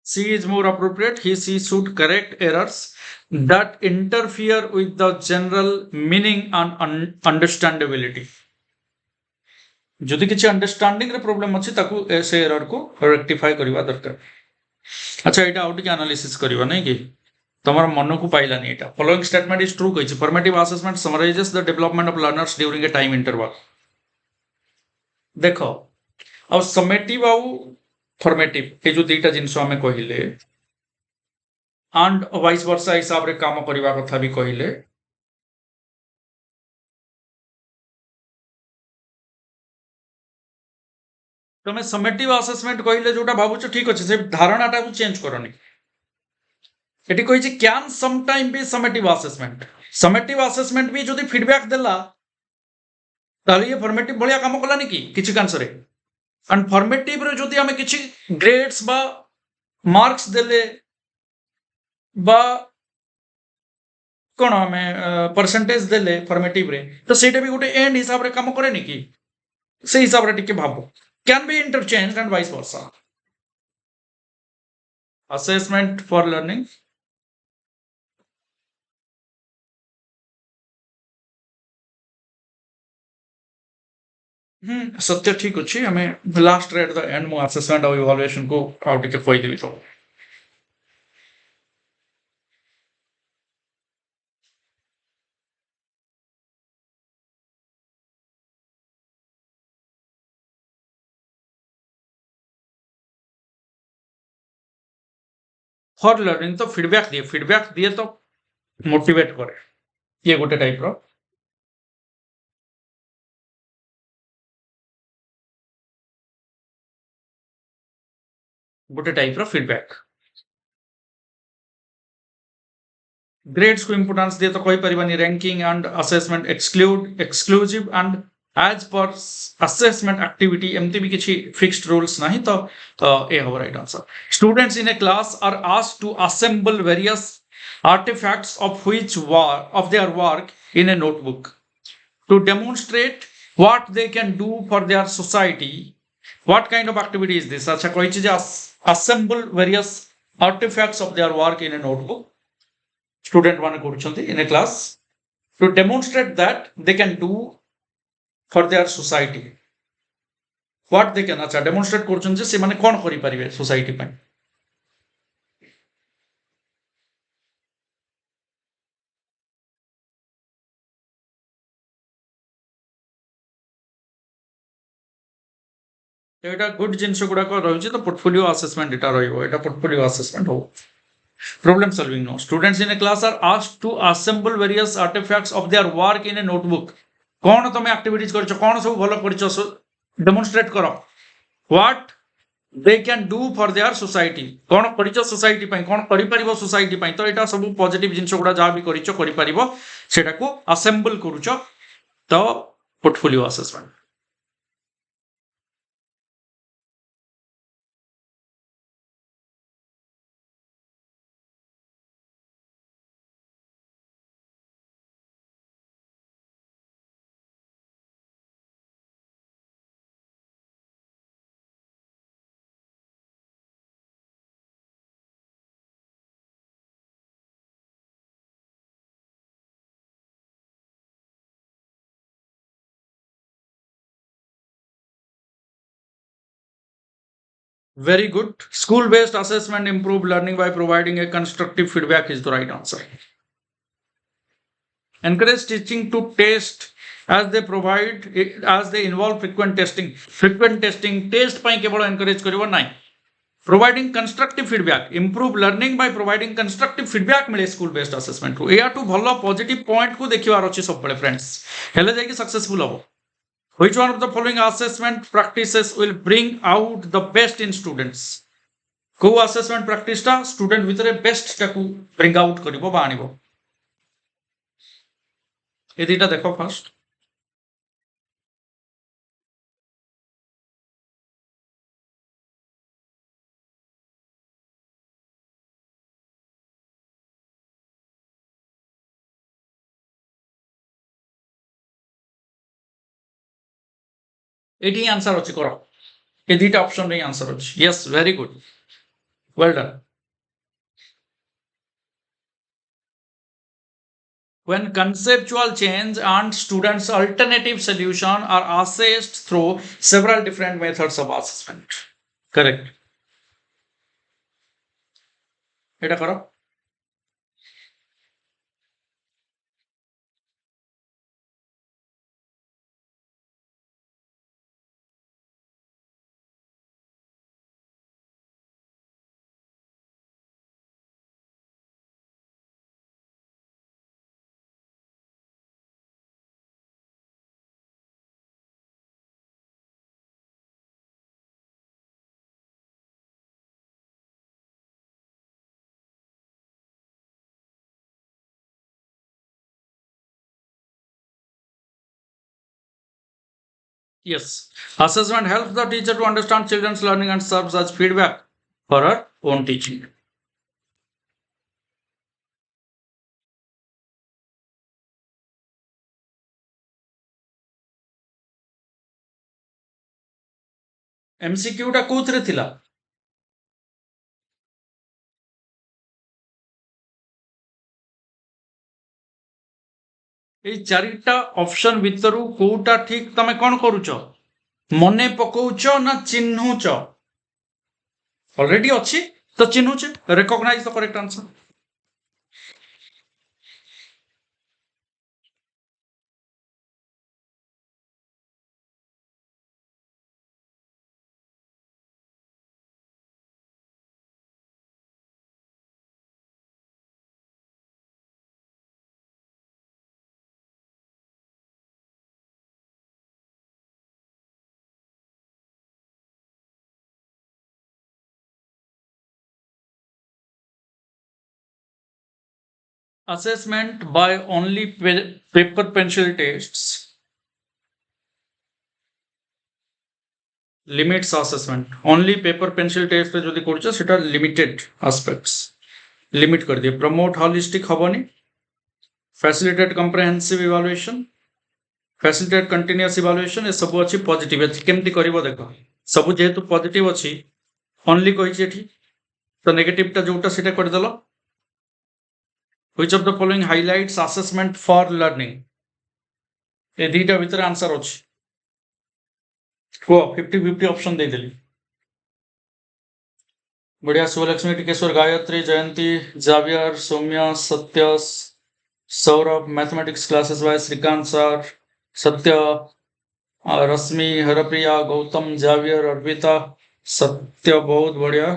C is more appropriate. He, she should correct errors that interfere with the general meaning and understandability. যদি কিছু अंडरस्टैंडिंग रे प्रॉब्लम अछि ताकू से एरर को रेक्टिफाई करबा दरकार अच्छा एटा आउट के एनालिसिस करबा नै कि तमर मन को पाइला नै एटा फॉलोइंग स्टेटमेंट इज ट्रू कहि formative assessment summarises the development of learners during a time interval देखो आ समेटिव आ फॉर्मेटिव ए जो दुईटा जिनस आमे कहिले एंड वाइस वर्सा हिसाब रे काम करबा कथा भी कहिले तमे समेटिव असेसमेंट कहिले जोटा भाबुछ ठीक अछि से धारणाटा को चेंज करनी एटी कहि जे can some time be summative assessment भी जदि फीडबैक देला ताले ये फॉर्मेटिव भलिया काम कलानी कि किछि कांसरे एंड फॉर्मेटिव रे जदि हमें किछि ग्रेड्स बा मार्क्स देले बा कोन हमें परसेंटेज देले फॉर्मेटिव रे तो सेटा भी गोटे एंड हिसाब रे काम करे नि कि से हिसाब रे टिके भाबो can be interchanged and vice versa. Assessment for learning. सत्य ठीक अछि हमें लास्ट रे एट द एंड मो असेसमेंट और इवैल्यूएशन को आउट के कोई देबी तो फॉर लर्निंग तो फीडबैक दिए तो मोटिवेट करे ये गोटे टाइप रो गोटे टाइप रो फीडबैक ग्रेड्स को इंपोर्टेंस दिए तो कोई परिवानी ranking and assessment exclusive and as per assessment activity एमती भी किसी फिक्स्ड रूल्स नहीं तो ए हो right answer students in a class are asked to assemble various artifacts of their work in a notebook to demonstrate what they can do for their society. What kind of activity is this? अच्छा कोई चीज assemble various artifacts of their work in a notebook. Student मान करूछंती in a class to demonstrate that they can do for their society. What they can अच्छा demonstrate करूछंती से माने कौन करि परिबे सोसाइटी ପାଇଁ तो एटा गुड जिनस गुडा को रहउची तो पोर्टफोलियो असेसमेंट एटा रहइबो एटा पोर्टफोलियो असेसमेंट हो Problem solving, no. Students in a class are asked to assemble various artifacts of their work in a notebook. कौन तुम activities करछो, कौन सब भलो करछो, demonstrate करो. What they can do for their society. कौन करछो society पई, कौन करि परिबो society पई. तो एटा सब positive जिंस गुडा जा भी करछो करि परिबो, सेटा को assemble करूछो. तो portfolio assessment. Very good. School-based assessment improve learning by providing a constructive feedback is the right answer. Encourage teaching to test as they involve frequent testing. Frequent testing test ପାଇଁ କେବଳ encourage କରିବ ନାହିଁ. Providing constructive feedback improve learning by providing constructive feedback मिले school based assessment ରୁ. एया to भलो positive point को देखिबार अछि सब बेले फ्रेंड्स. हेले जाई कि सक्सेसफुल हो. Which one of the following assessment practices will bring out the best in students? को assessment practice टा student भितरे best टा को bring out करिवो बा आनिवो. ए दिटा देखो फर्स्ट. एटी आंसर अछि करो. ए दिटा ऑप्शन रे आंसर अछि. Yes, very good. Well done. When conceptual change and students' alternative solution are assessed through several different methods of assessment. Correct. এটা করো. Yes. Assessment helps the teacher to understand children's learning and serves as feedback for her own teaching. MCQ टा कोथरे थिला? এই চারিটা option ভিতরু কোউটা ঠিক তুমি কোন করুছ? মনে পকাউছ না চিহ্নুছ? অলরেডি ଅଛି তো চিহ্নুছে. Recognise the correct answer. Assessment by only paper pencil tests limits assessment. Only paper pencil test যদি করছো সেটা limited aspects limit कर दिए. Promote holistic हबनी. Facilitate comprehensive evaluation, facilitate continuous evaluation. ये सब अच्छी positive. केमती करिवो देखो. सब जेहेतु positive अच्छी only कहिछि एठी तो negative टा जोटा सेटा कर देलो. Which of the following highlights assessment for learning? ए दीटा भीतर आंसर अछि. को 50-50 ऑप्शन दे देली. बढ़िया. Shivalakshmi, Tikeshwar, Gayatri, Jayanti, Xavier, Soumya, Satya, Saurabh. Mathematics classes by Shrikant sir, Satya, Rashmi, Harpriya, Gautam, Xavier, Arpita, Satya बहुत बढ़िया.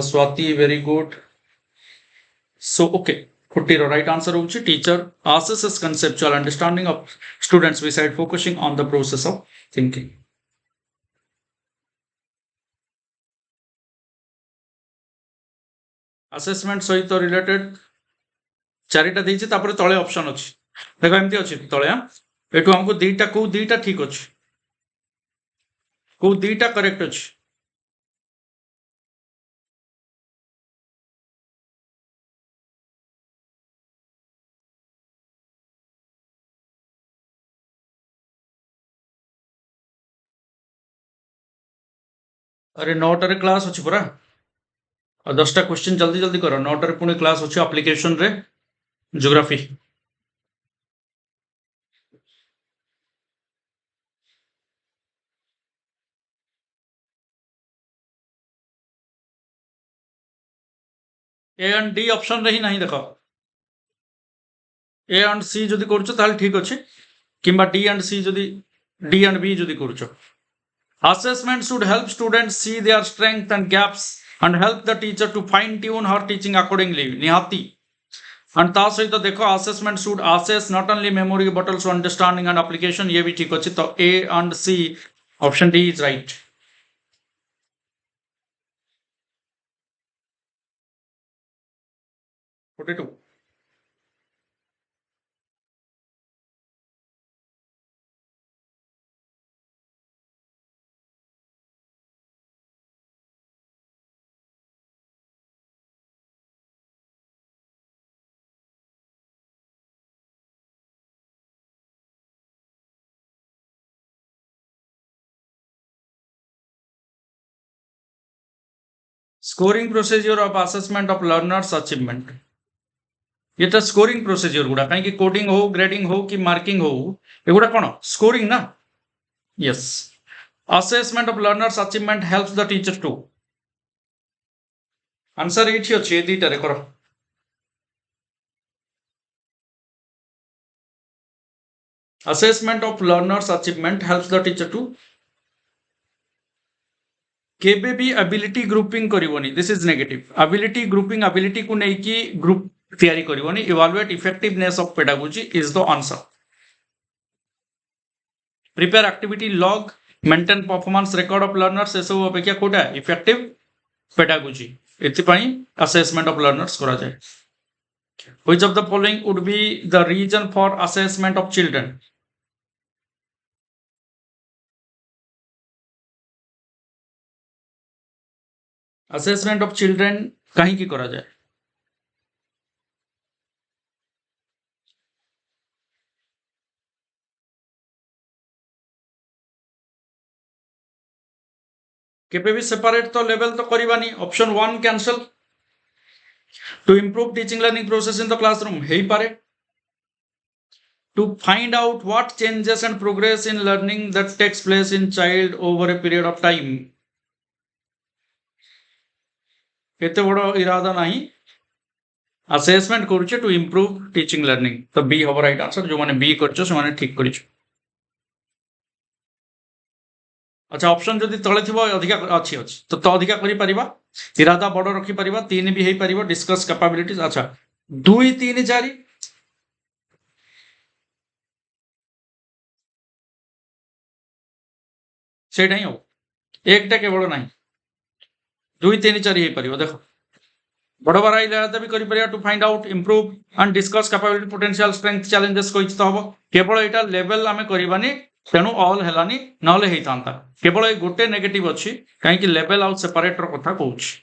Swati very good. So okay, 40 right answer hochi teacher assesses conceptual understanding of students beside focusing on the process of thinking. Assessment ସହିତ related ଚାରିଟା ଦେଇଛି ତାପରେ ତଳେ ଅପସନ ଅଛି ଦେଖ ଏମିତି ଅଛି ତଳେ ଏଠୁ ଆମକୁ ଦିଟା କୋଉ ଦିଟା ଠିକ ଅଛି କୋଉ ଦିଟା କରେକ୍ଟ ଅଛି अरे 9टाରେ क्लास ଅଛି ପରା ଆଉ 10ଟା क्वेश्चन जल्दी जल्दी करो 9टाରେ पुणी क्लास ଅଛି ଆପ୍ଲିକେସନ ରେ geography A and D option रे ही नहीं देखो ए एंड सी जदि करूछ ताहले ठीक अछि किंबा डी एंड सी जदि डी एंड बी जदि करूछ assessment should help students see their strengths and gaps and help the teacher to fine tune her teaching accordingly nihati and ता सहित देखो assessment should assess not only memory but also understanding and application ये भी ठीक अछि तो A and C option D is right 42 scoring procedure of assessment of learners achievement ये तो स्कोरिंग प्रोसीजर गुड़ा कहीं कोडिंग हो ग्रेडिंग हो कि मार्किंग हो एगुड़ा कौन स्कोरिंग ना yes assessment of learners achievement helps the teacher to answer एठी अछि दीटारे करो assessment of learners achievement helps the teacher to केबे भी एबिलिटी ग्रुपिंग करिवोनी this is negative ability grouping ability को नै कि ग्रुप तैयारी करिवोनी evaluate effectiveness of pedagogy is the answer prepare activity log maintain performance record of learners से सब अपेक्षा कोटा इफेक्टिव पेडागोजी एथिपाई असेसमेंट ऑफ लर्नर्स करा जाय which of the following would be the reason for assessment of children assessment of children कहीं की करा जाए केबे भी सेपरेट तो लेवल तो करिवानी option 1 cancel to improve teaching learning process in the classroom हेई पारे to find out what changes and progress in learning that takes place in child over a period of time एते बड़ इरादा नहीं assessment करूचे to improve teaching learning तो B हबो right answer जो माने बी करछो से माने ठीक करिछ अच्छा ऑप्शन जदि तळे थिबो अधिका अछि अछि तो अधिका करि परिबा इरादा बड़ रखि परिबा 3 भी हेई परिबो डिस्कस कैपेबिलिटीज अच्छा 2 3 4 सेटा ही हो एकटा केवल नहीं 2 3 4 हेई परिबो देखो बड़ बड़ इरादा भी करि परिबा to find out improve and discuss capability potential strength challenges कहि तो हबो केवल एटा लेवल आमे करिबानी तेणु ऑल हेलानी नले हेतांता केवल ए गोटे नेगेटिव अछि काहे कि लेवल आउट सेपरेटर कथा कहूछ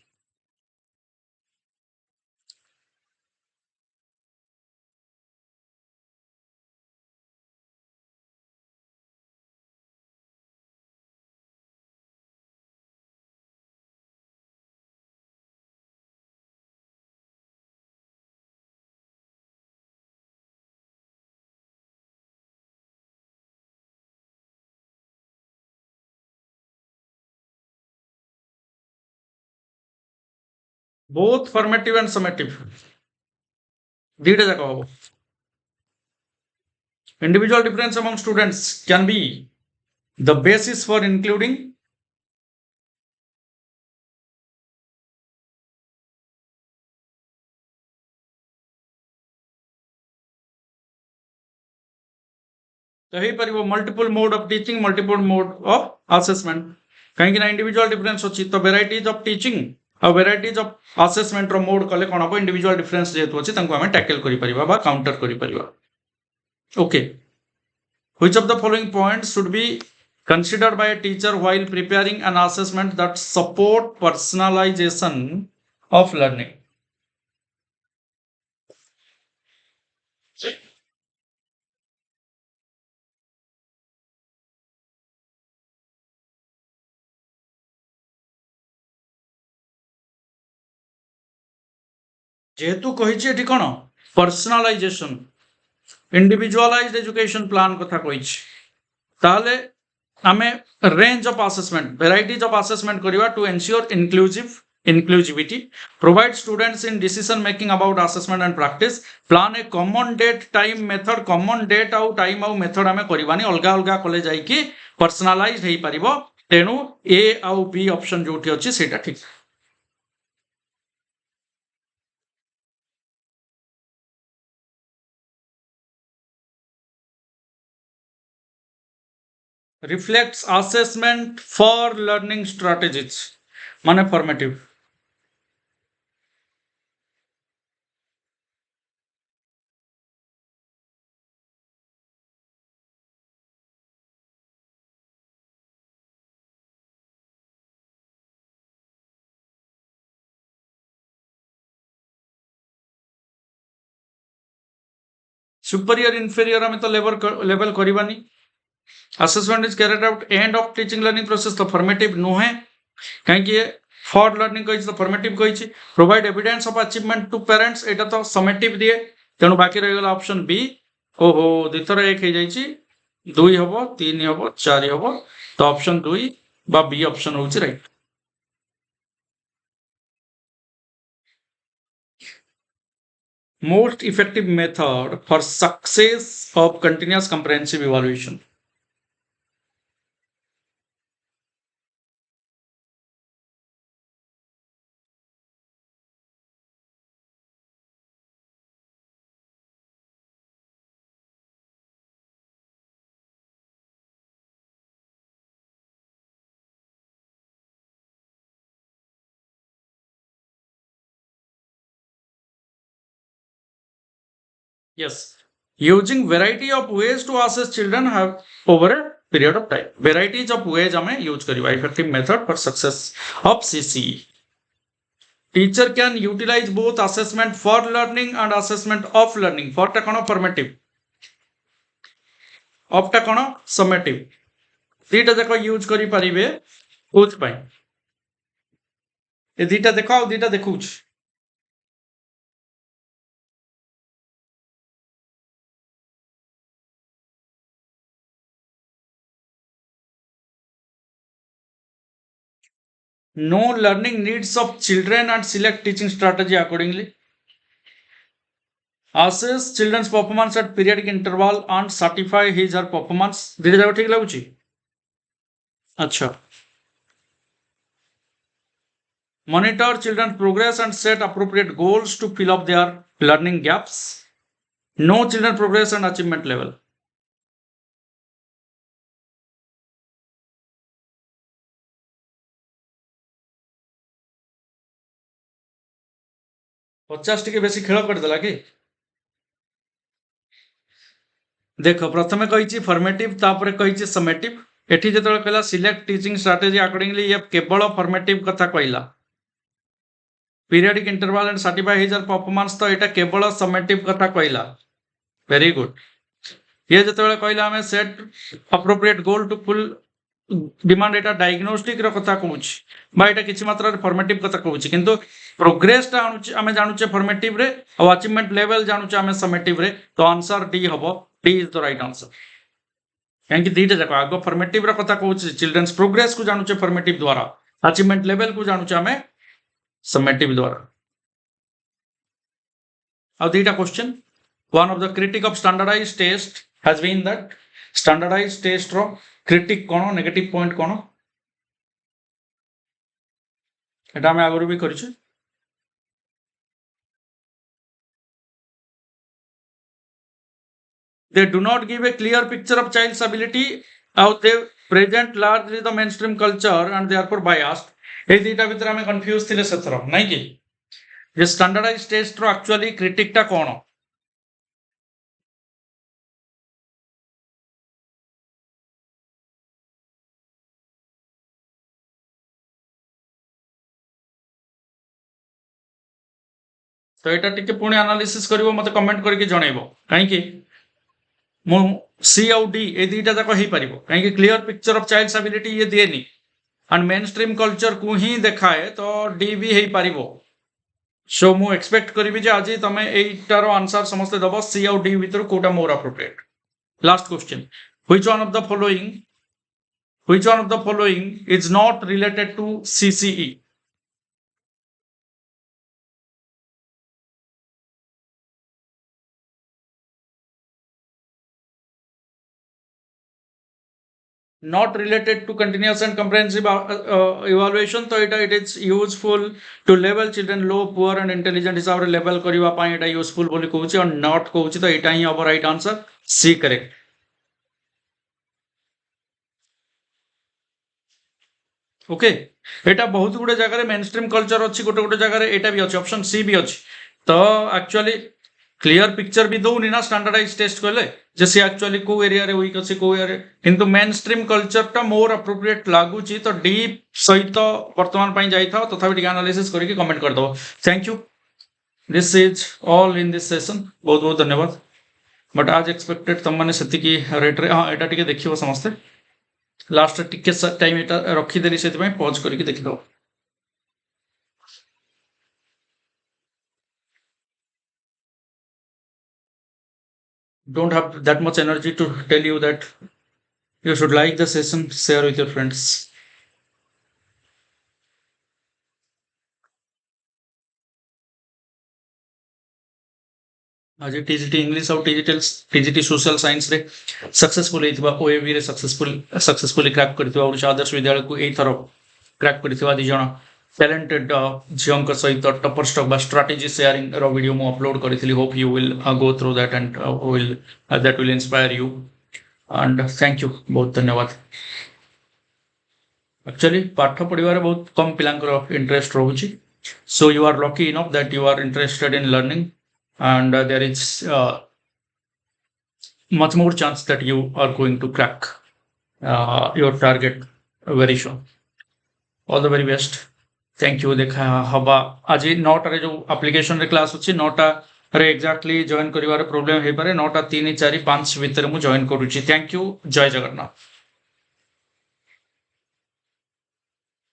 both formative and summative dita jaka hobo individual difference among students can be the basis for including तो हे परिबो multiple mode of teaching multiple mode of assessment कहीं ना इंडिविजुअल डिफरेंस अछि तो वेराइटीज ऑफ टीचिंग और varieties of assessment रो mode कले कोन हो इंडिविजुअल डिफरेंस जेतु अछि तंको हमें टैकल करि परिबा बा काउंटर करि परिबा okay which of the following points should be considered by a teacher while preparing an assessment that support personalization of learning जेहेतु कही एटी कौन पर्सनालाइजेशन इंडिविजुअलाइज्ड एजुकेशन प्लान कथा कही ताले आमे range of assessment varieties of assessment करवा to ensure inclusivity provide students in decision making about assessment and practice plan a common date au time au method आमे करवानी अलगा अलगा कॉलेज जाई कि पर्सनालाइज्ड हेई परिबो तेनु ए आउ बी ऑप्शन जोठी अछि सेटा ठीक reflects assessment for learning strategies माने formative superior inferior आमे तो level करबानी assessment is carried out end of teaching learning process तो formative नुहे कहीं for learning कही तो formative कही provide evidence of achievement to parents एटा तो summative दिए तेणु बाकी रही गला ऑप्शन बी ओहो दिथर एक हे जाईची 2 हबो 3 हबो 4 हबो तो ऑप्शन 2 बा बी ऑप्शन होची right most effective method for success of continuous comprehensive evaluation Yes. Using variety of ways to assess children have over a period of time. Varieties of ways हमें use करिवा effective method for success of CCE. Teacher can utilize both assessment for learning and assessment of learning. For टा कौन formative. Of टा कौन summative. दीटा जाक use करि परिबे coach पाई. ए दीटा देखो आ दीटा देखुछ. Know learning needs of children and select teaching strategy accordingly. Assess children's performance at periodic interval and certify his or performance. धीरे जाओ ठीक लगुची. अच्छा. Monitor children's progress and set appropriate goals to fill up their learning gaps. Know children progress and achievement level. पचास T बेसी खेल करदेला कि देख प्रथम कही फॉर्मेटिव तापर कही समेटिव एठी जतले कहला सिलेक्ट टीचिंग स्ट्रेटजी अकॉर्डिंगली ये केवल फॉर्मेटिव कथा कहला periodic interval and certify his performance तो एटा केवल समेटिव कथा कहला वेरी गुड ये जतले कहला हमें set appropriate goal to full demand एटा डायग्नोस्टिक रो कथा कहूछ बा एटा किछि मात्रा रे फॉर्मेटिव कथा कहूछ किंतु प्रोग्रेस ता हमें जानूचे फॉर्मेटिव रे और अचीवमेंट लेवल जानूचे हमें समेटिव रे तो आंसर डी हबो D is the right answer कहीं दीटा जाक आग फॉर्मेटिव रो कथा कहूछ चिल्ड्रंस प्रोग्रेस को जानूचे फॉर्मेटिव द्वारा अचीवमेंट लेवल को जानूचे हमें समेटिव द्वारा अब दीटा question one of the critic of standardized test has been that standardized test ro critic kono negative point kono eta ame agoru bi karichu they do not give a clear picture of child's ability, how they present largely the mainstream culture and therefore biased. এই দুইটা ভিতরে আমি confuse ଥିଲେ সেথର ନାଇଁ କି যে standardise test ର actually critic টা কোন ତ ଏଇଟା ଟିକେ ପୁଣି ଆନାଲିସିସ୍ କରିବ ମତେ କମେଣ୍ଟ କରିକି ଜଣେଇବ କାହିଁକି ମୁଁ ସି ଆଉ ଡି ଏ ଦୁଇଟା ଯାକ ହେଇପାରିବ କାହିଁକି କ୍ଲିୟର ପିକ୍ଚର ଅଫ ଚାଇଲ୍ଡସ୍ ଆବିଲିଟି ଇଏ ଦିଏନି एंड मेन स्ट्रीम कल्चर को ही देखाए तो डी भी हो पार सो मु एक्सपेक्ट करी जे आज तुम एटार आंसर समस्त दब सी आउ डी भर कोटा more appropriate last question which one of the following is not related to CCE not related to continuous and comprehensive evaluation तो it is useful to level children low poor and intelligent हिसाब रे level करिवा पाई एटा useful बोली कहूची और not कहूची तो एटा ही अब right answer C correct okay एटा बहुत गुडे जगह रे मेन स्ट्रीम कल्चर अछि गोटे गोटे जगह रे एटा भी अछि ऑप्शन सी भी अछि तो एक्चुअली क्लियर पिक्चर भी दौनी ना स्टैंडर्डाइज टेस्ट कहले जे सी एक्चुअली को एरिया रे वीक अछि को एरिया किंतु मेन स्ट्रीम कल्चर टा मोर अप्रोप्रिएट लागुची तो डीप सहित वर्तमान पई जाई था तथा भी एनालिसिस करके कमेंट कर दो thank you this is all in this session बहुत बहुत धन्यवाद बट आज एक्सपेक्टेड तुम माने सेति की रेट रे हां एटा टिके देखियो समस्त लास्ट टिके टाइम एटा रखी देली सेति पई पॉज करके देखि दो don't have that much energy to tell you that you should like the session, share with your friends. आज टीजीटी इंग्लिश और टीजीटी सोशल साइंस रे सक्सेसफुल हेतिबा ओएबी रे सक्सेसफुली क्रैक करथिबा ओडिशा आदर्श विद्यालय को एई थरो क्रैक करथिबा दी जण टैलेंटेड झियोंक सहित टपर स्टॉक बा स्ट्रेटजी शेयरिंग रो वीडियो मु अपलोड करथिली hope you will go through that and that will inspire you and thank you बहुत धन्यवाद एक्चुअली पाठ पढ़िबारे बहुत कम पिलांकर interest रहउची so you are lucky enough that you are interested in learning and there is much more chance that you are going to crack your target very soon all the very best thank you देखा हवा आज 9टा रे जो application रे class अछि 9टा रे exactly join करिवार problem हे पारे 9टा 3 4 5 भीतर मु जॉइन करूची थैंक यू जय जगन्नाथ।